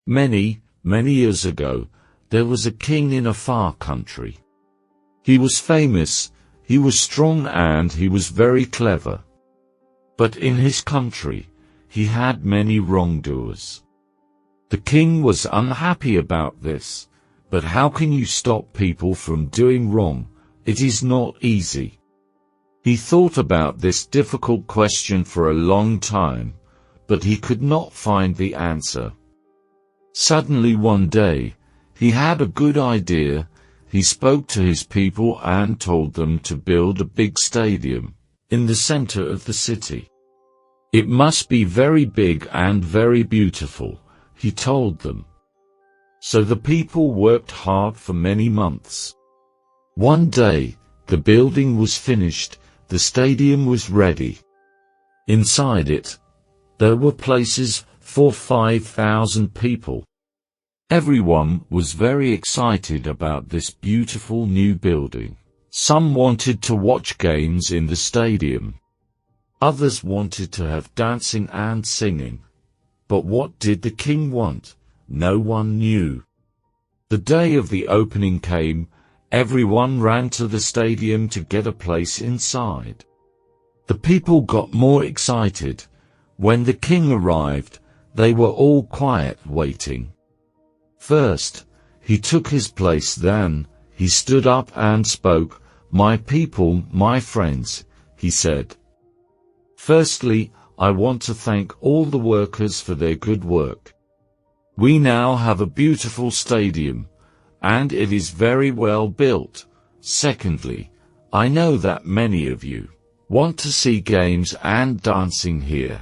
Many, many years ago, there was a king in a far country. He was famous, he was strong, and he was very clever. But in his country, he had many wrongdoers. The king was unhappy about this, but how can you stop people from doing wrong? It is not easy. He thought about this difficult question for a long time, but he could not find the answer. Suddenly one day, he had a good idea. He spoke to his people and told them to build a big stadium in the center of the city. It must be very big and very beautiful, he told them. So the people worked hard for many months. One day, the building was finished, the stadium was ready. Inside it, there were places for 5,000 people. Everyone was very excited about this beautiful new building. Some wanted to watch games in the stadium. Others wanted to have dancing and singing. But what did the king want? No one knew. The day of the opening came. Everyone ran to the stadium to get a place inside. The people got more excited. When the king arrived, they were all quiet, waiting. First, he took his place. Then, he stood up and spoke. "My people, my friends," he said. "Firstly, I want to thank all the workers for their good work. We now have a beautiful stadium, and it is very well built. Secondly, I know that many of you want to see games and dancing here.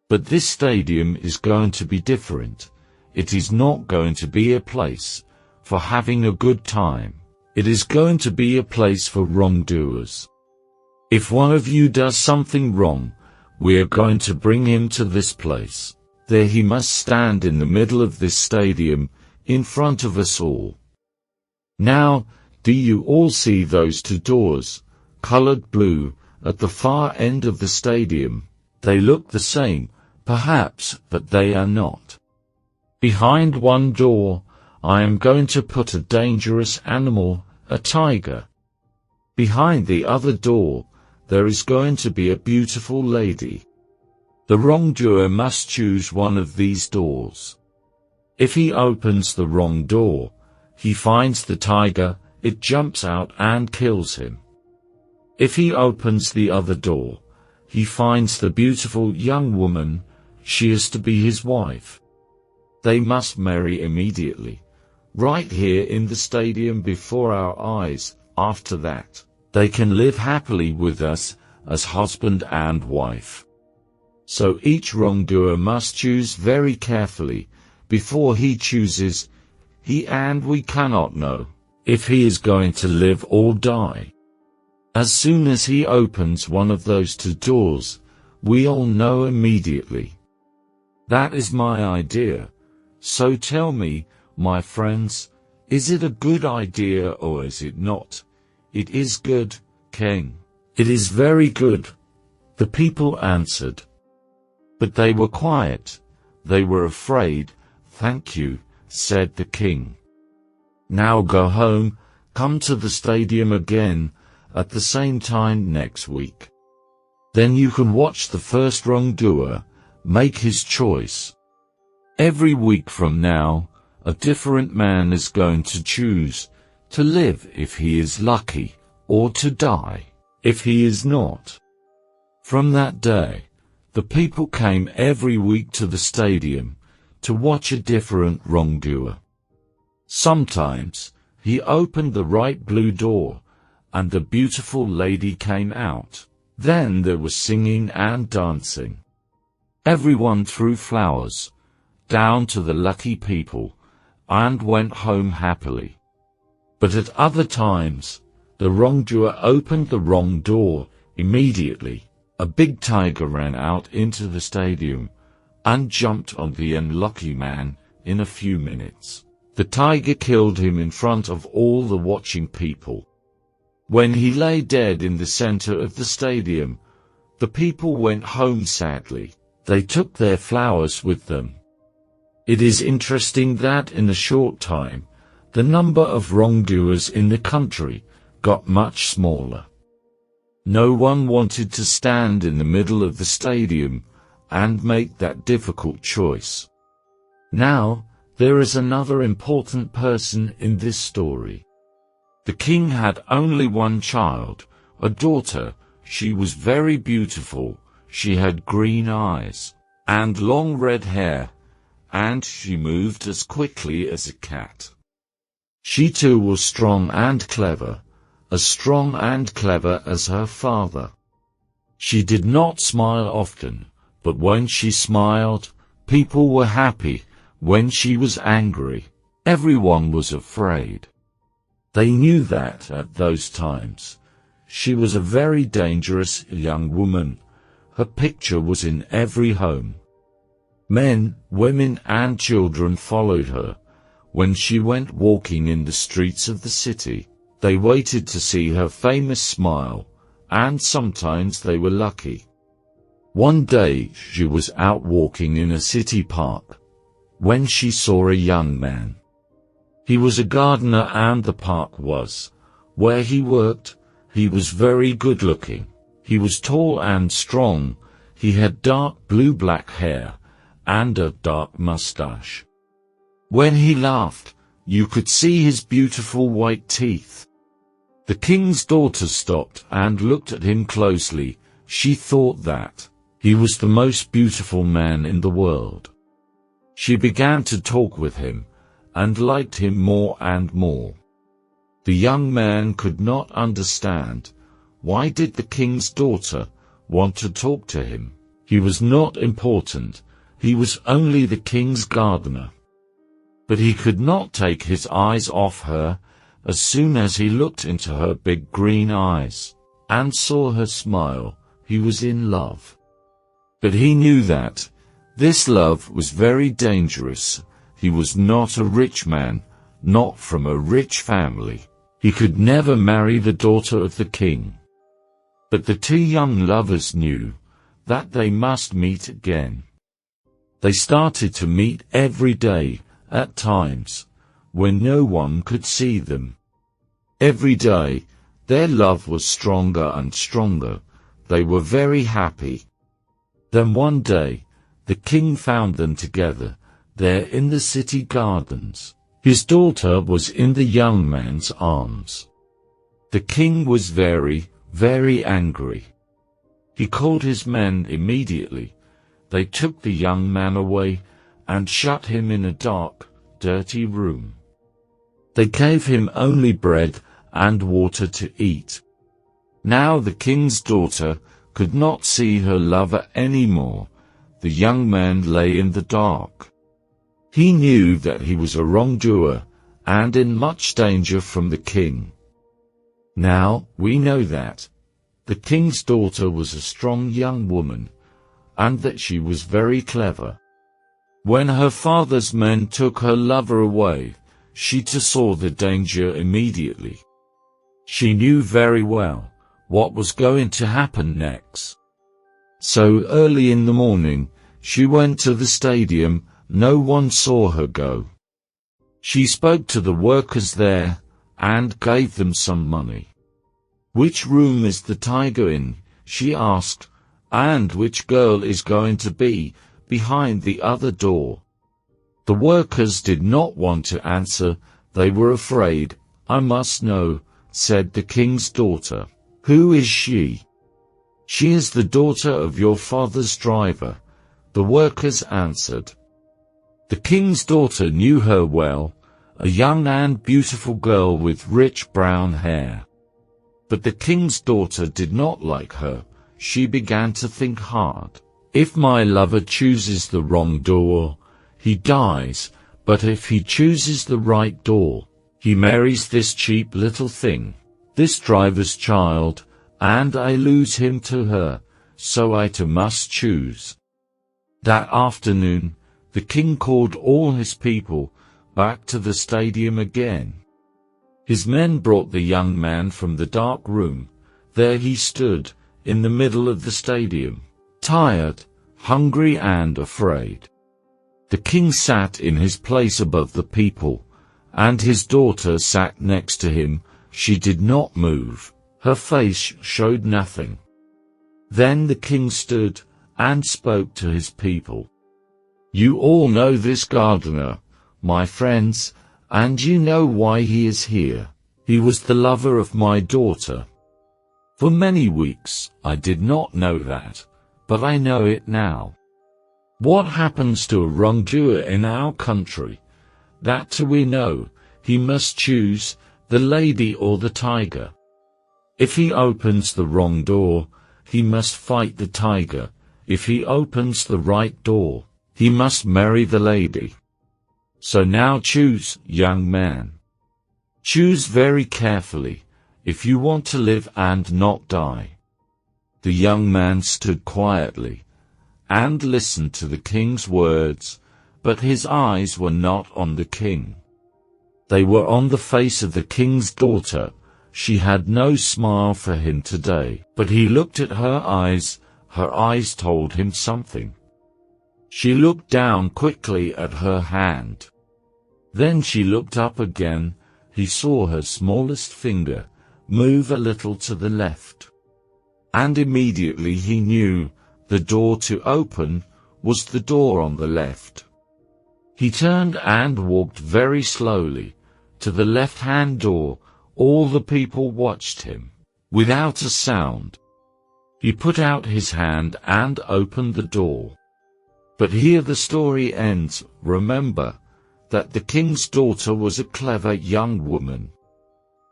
But this stadium is going to be different. It is not going to be a place for having a good time. It is going to be a place for wrongdoers. If one of you does something wrong, we are going to bring him to this place. There he must stand in the middle of this stadium, in front of us all. Now, do you all see those two doors, colored blue, at the far end of the stadium? They look the same, perhaps, but they are not. Behind one door, I am going to put a dangerous animal, a tiger. Behind the other door, there is going to be a beautiful lady. The wrongdoer must choose one of these doors. If he opens the wrong door, he finds the tiger, it jumps out and kills him. If he opens the other door, he finds the beautiful young woman, she is to be his wife. They must marry immediately, right here in the stadium before our eyes. After that, they can live happily with us as husband and wife. So each wrongdoer must choose very carefully before he chooses, and we cannot know if he is going to live or die. As soon as he opens one of those two doors, we all know immediately. That is my idea. So tell me, my friends, is it a good idea or is it not? It is good, king. It is very good, the people answered. But they were quiet. They were afraid. Thank you, said the king. Now go home, come to the stadium again, at the same time next week. Then you can watch the first wrongdoer make his choice. Every week from now, a different man is going to choose to live if he is lucky, or to die if he is not. From that day, the people came every week to the stadium to watch a different wrongdoer. Sometimes, he opened the right blue door, and the beautiful lady came out. Then there was singing and dancing. Everyone threw flowers down to the lucky people, and went home happily. But at other times, the wrongdoer opened the wrong door. Immediately, a big tiger ran out into the stadium, and jumped on the unlucky man. In a few minutes, the tiger killed him in front of all the watching people. When he lay dead in the center of the stadium, the people went home sadly. They took their flowers with them. It is interesting that in a short time, the number of wrongdoers in the country got much smaller. No one wanted to stand in the middle of the stadium and make that difficult choice. Now, there is another important person in this story. The king had only one child, a daughter. She was very beautiful. She had green eyes and long red hair, and she moved as quickly as a cat. She too was strong and clever, as strong and clever as her father. She did not smile often, but when she smiled, people were happy. When she was angry, everyone was afraid. They knew that at those times, she was a very dangerous young woman. Her picture was in every home. Men, women, and children followed her. When she went walking in the streets of the city, they waited to see her famous smile, and sometimes they were lucky. One day she was out walking in a city park when she saw a young man. He was a gardener, and the park was where he worked. He was very good-looking. He was tall and strong. He had dark blue-black hair and a dark mustache. When he laughed, you could see his beautiful white teeth. The king's daughter stopped and looked at him closely. She thought that he was the most beautiful man in the world. She began to talk with him, and liked him more and more. The young man could not understand. Why did the king's daughter want to talk to him? He was not important. He was only the king's gardener. But he could not take his eyes off her. As soon as he looked into her big green eyes and saw her smile, he was in love. But he knew that this love was very dangerous. He was not a rich man, not from a rich family. He could never marry the daughter of the king. But the two young lovers knew that they must meet again. They started to meet every day, at times when no one could see them. Every day, their love was stronger and stronger. They were very happy. Then one day, the king found them together, there in the city gardens. His daughter was in the young man's arms. The king was very, very angry. He called his men immediately. They took the young man away and shut him in a dark, dirty room. They gave him only bread and water to eat. Now the king's daughter could not see her lover any more. The young man lay in the dark. He knew that he was a wrongdoer and in much danger from the king. Now we know that the king's daughter was a strong young woman, and that she was very clever. When her father's men took her lover away, she too saw the danger immediately. She knew very well what was going to happen next. So early in the morning, she went to the stadium. No one saw her go. She spoke to the workers there and gave them some money. "Which room is the tiger in?" she asked, "and which girl is going to be behind the other door?" The workers did not want to answer. They were afraid. "I must know," said the king's daughter. "Who is she?" "She is the daughter of your father's driver," the workers answered. The king's daughter knew her well, a young and beautiful girl with rich brown hair. But the king's daughter did not like her. She began to think hard. "If my lover chooses the wrong door, he dies, but if he chooses the right door, he marries this cheap little thing, this driver's child, and I lose him to her, so I too must choose." That afternoon, the king called all his people back to the stadium again. His men brought the young man from the dark room. There he stood, in the middle of the stadium, tired, hungry and afraid. The king sat in his place above the people, and his daughter sat next to him. She did not move. Her face showed nothing. Then the king stood and spoke to his people. You all know this gardener, my friends, and you know why he is here. He was the lover of my daughter. For many weeks I did not know that, but I know it now. What happens to a wrongdoer in our country? That we know. He must choose the lady or the tiger. If he opens the wrong door, he must fight the tiger. If he opens the right door, he must marry the lady. So now choose, young man. Choose very carefully, if you want to live and not die. The young man stood quietly and listened to the king's words, but his eyes were not on the king. They were on the face of the king's daughter. She had no smile for him today, but he looked at her eyes. Her eyes told him something. She looked down quickly at her hand. Then she looked up again. He saw her smallest finger move a little to the left. And immediately he knew the door to open was the door on the left. He turned and walked very slowly to the left-hand door. All the people watched him, without a sound. He put out his hand and opened the door. But here the story ends. Remember that the king's daughter was a clever young woman.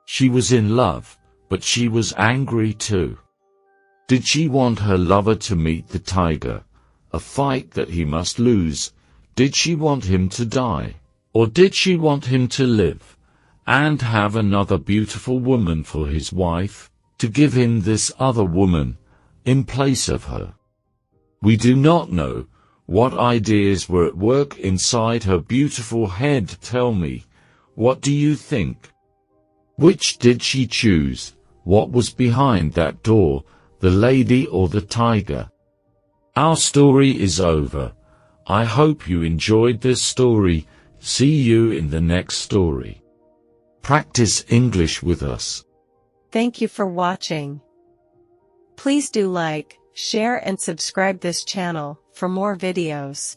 She was in love, but she was angry too. Did she want her lover to meet the tiger, a fight that he must lose? Did she want him to die? Or did she want him to live and have another beautiful woman for his wife, to give him this other woman in place of her? We do not know what ideas were at work inside her beautiful head. Tell me, what do you think? Which did she choose? What was behind that door, the lady or the tiger? Our story is over. I hope you enjoyed this story. See you in the next story. Practice English with us. Thank you for watching. Please do like, share and subscribe this channel for more videos.